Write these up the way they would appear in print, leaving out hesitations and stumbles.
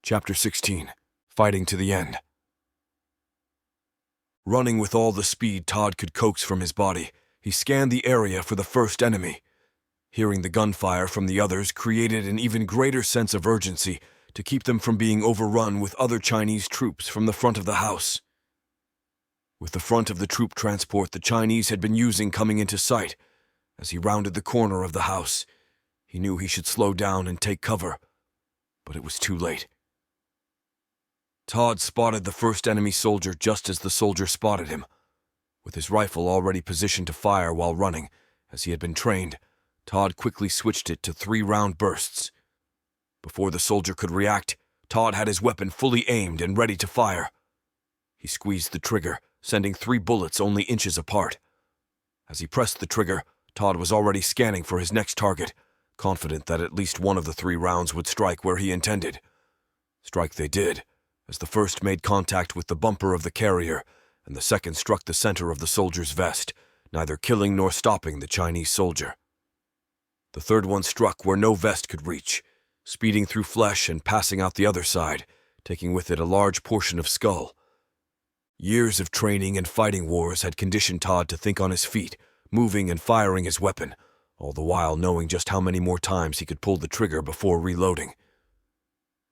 Chapter 16. Fighting to the End. Running with all the speed Todd could coax from his body, he scanned the area for the first enemy. Hearing the gunfire from the others created an even greater sense of urgency to keep them from being overrun with other Chinese troops from the front of the house. With the front of the troop transport the Chinese had been using coming into sight, as he rounded the corner of the house, he knew he should slow down and take cover, but it was too late. Todd spotted the first enemy soldier just as the soldier spotted him. With his rifle already positioned to fire while running, as he had been trained, Todd quickly switched it to 3-round bursts. Before the soldier could react, Todd had his weapon fully aimed and ready to fire. He squeezed the trigger, sending 3 bullets only inches apart. As he pressed the trigger, Todd was already scanning for his next target, confident that at least one of the 3 rounds would strike where he intended. Strike they did, as the first made contact with the bumper of the carrier, and the second struck the center of the soldier's vest, neither killing nor stopping the Chinese soldier. The third one struck where no vest could reach, speeding through flesh and passing out the other side, taking with it a large portion of skull. Years of training and fighting wars had conditioned Todd to think on his feet, moving and firing his weapon, all the while knowing just how many more times he could pull the trigger before reloading.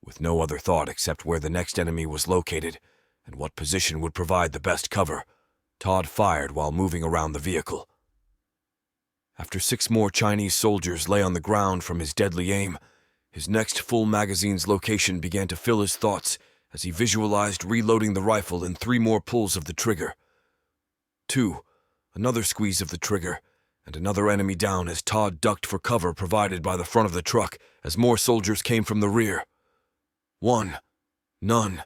With no other thought except where the next enemy was located and what position would provide the best cover, Todd fired while moving around the vehicle. After 6 more Chinese soldiers lay on the ground from his deadly aim, his next full magazine's location began to fill his thoughts as he visualized reloading the rifle in 3 more pulls of the trigger. 2, another squeeze of the trigger, and another enemy down as Todd ducked for cover provided by the front of the truck as more soldiers came from the rear. 1, none,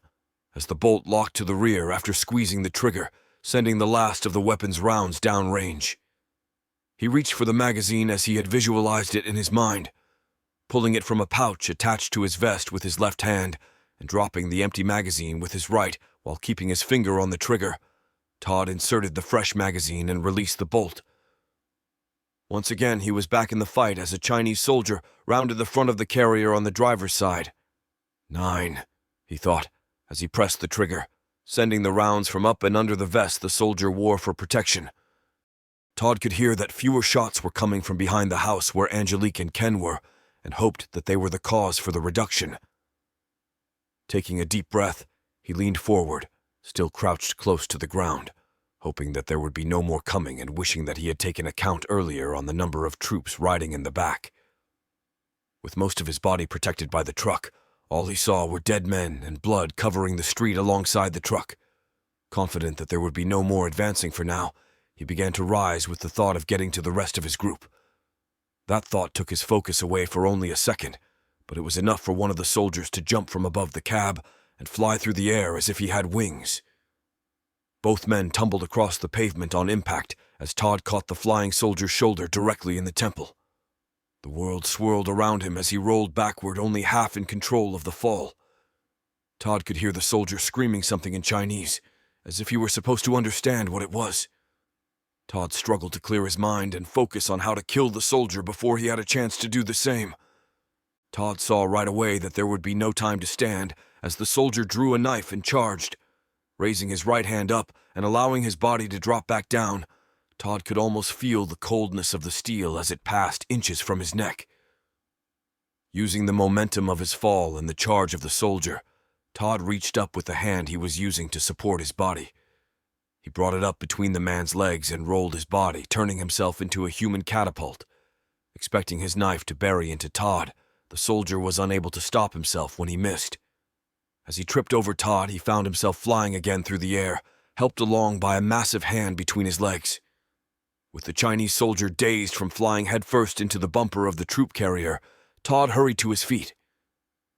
as the bolt locked to the rear after squeezing the trigger, sending the last of the weapon's rounds downrange. He reached for the magazine as he had visualized it in his mind, pulling it from a pouch attached to his vest with his left hand and dropping the empty magazine with his right while keeping his finger on the trigger. Todd inserted the fresh magazine and released the bolt. Once again, he was back in the fight as a Chinese soldier rounded the front of the carrier on the driver's side. 9, he thought, as he pressed the trigger, sending the rounds from up and under the vest the soldier wore for protection. Todd could hear that fewer shots were coming from behind the house where Angelique and Ken were, and hoped that they were the cause for the reduction. Taking a deep breath, he leaned forward, still crouched close to the ground, hoping that there would be no more coming and wishing that he had taken account earlier on the number of troops riding in the back. With most of his body protected by the truck, all he saw were dead men and blood covering the street alongside the truck. Confident that there would be no more advancing for now, he began to rise with the thought of getting to the rest of his group. That thought took his focus away for only a second, but it was enough for one of the soldiers to jump from above the cab and fly through the air as if he had wings. Both men tumbled across the pavement on impact as Todd caught the flying soldier's shoulder directly in the temple. The world swirled around him as he rolled backward, only half in control of the fall. Todd could hear the soldier screaming something in Chinese, as if he were supposed to understand what it was. Todd struggled to clear his mind and focus on how to kill the soldier before he had a chance to do the same. Todd saw right away that there would be no time to stand as the soldier drew a knife and charged. Raising his right hand up and allowing his body to drop back down, Todd could almost feel the coldness of the steel as it passed inches from his neck. Using the momentum of his fall and the charge of the soldier, Todd reached up with the hand he was using to support his body. He brought it up between the man's legs and rolled his body, turning himself into a human catapult. Expecting his knife to bury into Todd, the soldier was unable to stop himself when he missed. As he tripped over Todd, he found himself flying again through the air, helped along by a massive hand between his legs. With the Chinese soldier dazed from flying headfirst into the bumper of the troop carrier, Todd hurried to his feet.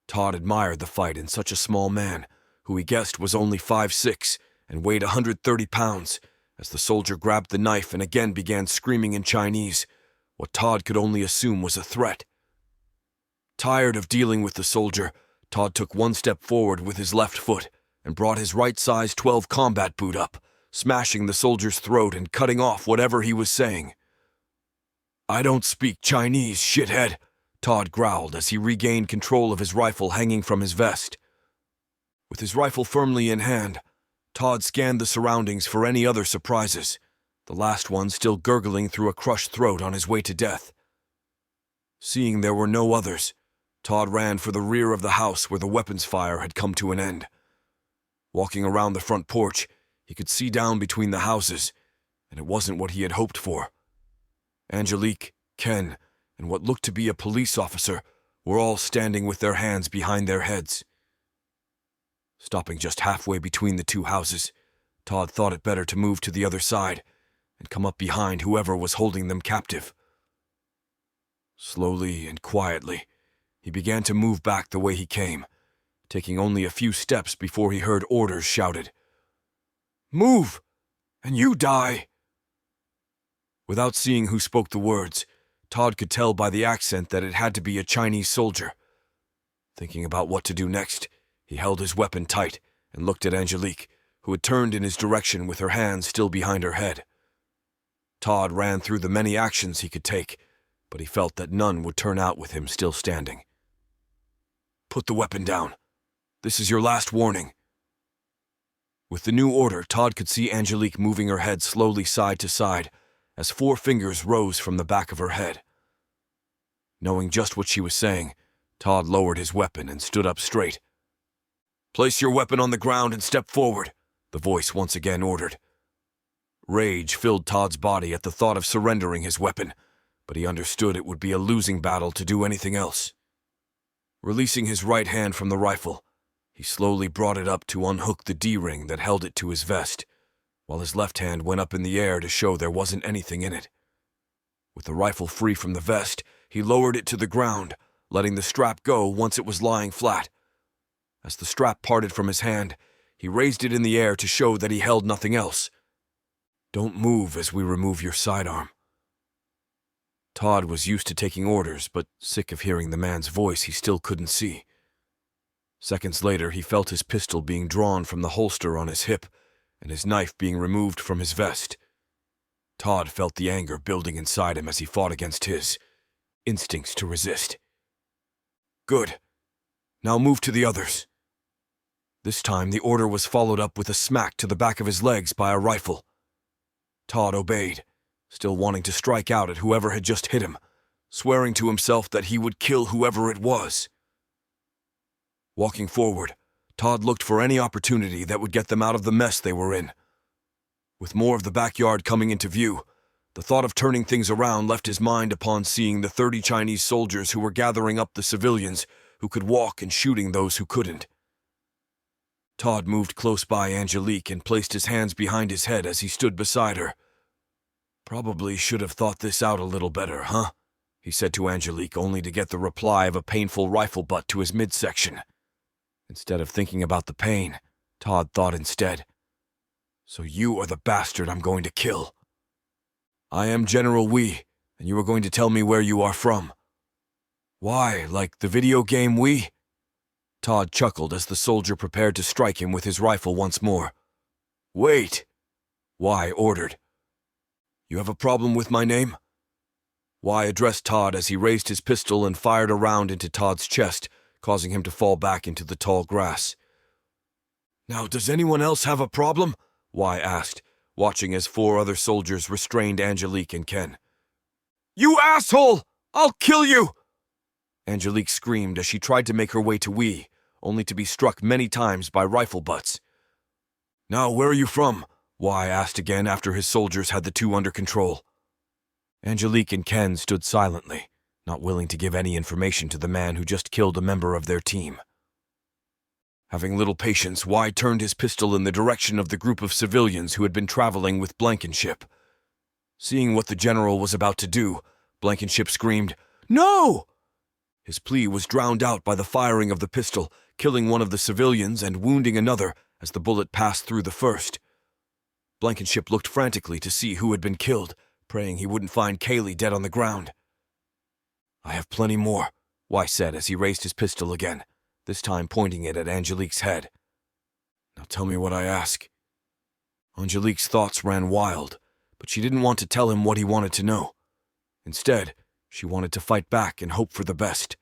Todd admired the fight in such a small man, who he guessed was only 5'6", and weighed 130 pounds, as the soldier grabbed the knife and again began screaming in Chinese, what Todd could only assume was a threat. Tired of dealing with the soldier, Todd took one step forward with his left foot and brought his right size 12 combat boot up, smashing the soldier's throat and cutting off whatever he was saying. "I don't speak Chinese, shithead," Todd growled as he regained control of his rifle hanging from his vest. With his rifle firmly in hand, Todd scanned the surroundings for any other surprises, the last one still gurgling through a crushed throat on his way to death. Seeing there were no others, Todd ran for the rear of the house where the weapons fire had come to an end. Walking around the front porch, he could see down between the houses, and it wasn't what he had hoped for. Angelique, Ken, and what looked to be a police officer were all standing with their hands behind their heads. Stopping just halfway between the two houses, Todd thought it better to move to the other side and come up behind whoever was holding them captive. Slowly and quietly, he began to move back the way he came, taking only a few steps before he heard orders shouted. "Move, and you die!" Without seeing who spoke the words, Todd could tell by the accent that it had to be a Chinese soldier. Thinking about what to do next, he held his weapon tight and looked at Angelique, who had turned in his direction with her hands still behind her head. Todd ran through the many actions he could take, but he felt that none would turn out with him still standing. "Put the weapon down. This is your last warning." With the new order, Todd could see Angelique moving her head slowly side to side as 4 fingers rose from the back of her head. Knowing just what she was saying, Todd lowered his weapon and stood up straight. "Place your weapon on the ground and step forward," the voice once again ordered. Rage filled Todd's body at the thought of surrendering his weapon, but he understood it would be a losing battle to do anything else. Releasing his right hand from the rifle, he slowly brought it up to unhook the D-ring that held it to his vest, while his left hand went up in the air to show there wasn't anything in it. With the rifle free from the vest, he lowered it to the ground, letting the strap go once it was lying flat. As the strap parted from his hand, he raised it in the air to show that he held nothing else. "Don't move as we remove your sidearm." Todd was used to taking orders, but sick of hearing the man's voice he still couldn't see. Seconds later, he felt his pistol being drawn from the holster on his hip and his knife being removed from his vest. Todd felt the anger building inside him as he fought against his instincts to resist. "Good. Now move to the others." This time, the order was followed up with a smack to the back of his legs by a rifle. Todd obeyed, still wanting to strike out at whoever had just hit him, swearing to himself that he would kill whoever it was. Walking forward, Todd looked for any opportunity that would get them out of the mess they were in. With more of the backyard coming into view, the thought of turning things around left his mind upon seeing the 30 Chinese soldiers who were gathering up the civilians who could walk and shooting those who couldn't. Todd moved close by Angelique and placed his hands behind his head as he stood beside her. "Probably should have thought this out a little better, huh?" he said to Angelique, only to get the reply of a painful rifle butt to his midsection. Instead of thinking about the pain, Todd thought instead, "So you are the bastard I'm going to kill. I am General Wee, and you are going to tell me where you are from." "Why, like the video game Wii?" Todd chuckled as the soldier prepared to strike him with his rifle once more. "Wait," Wai ordered. "You have a problem with my name?" Wai addressed Todd as he raised his pistol and fired a round into Todd's chest, causing him to fall back into the tall grass. "Now, does anyone else have a problem?" Wai asked, watching as 4 other soldiers restrained Angelique and Ken. "You asshole! I'll kill you!" Angelique screamed as she tried to make her way to Wee, only to be struck many times by rifle butts. "Now, where are you from?" Wai asked again after his soldiers had the 2 under control. Angelique and Ken stood silently, not willing to give any information to the man who just killed a member of their team. Having little patience, Wai turned his pistol in the direction of the group of civilians who had been traveling with Blankenship. Seeing what the general was about to do, Blankenship screamed, "No!" His plea was drowned out by the firing of the pistol, killing one of the civilians and wounding another as the bullet passed through the first. Blankenship looked frantically to see who had been killed, praying he wouldn't find Kaylee dead on the ground. "I have plenty more," Wai said as he raised his pistol again, this time pointing it at Angelique's head. "Now tell me what I ask." Angelique's thoughts ran wild, but she didn't want to tell him what he wanted to know. Instead, she wanted to fight back and hope for the best.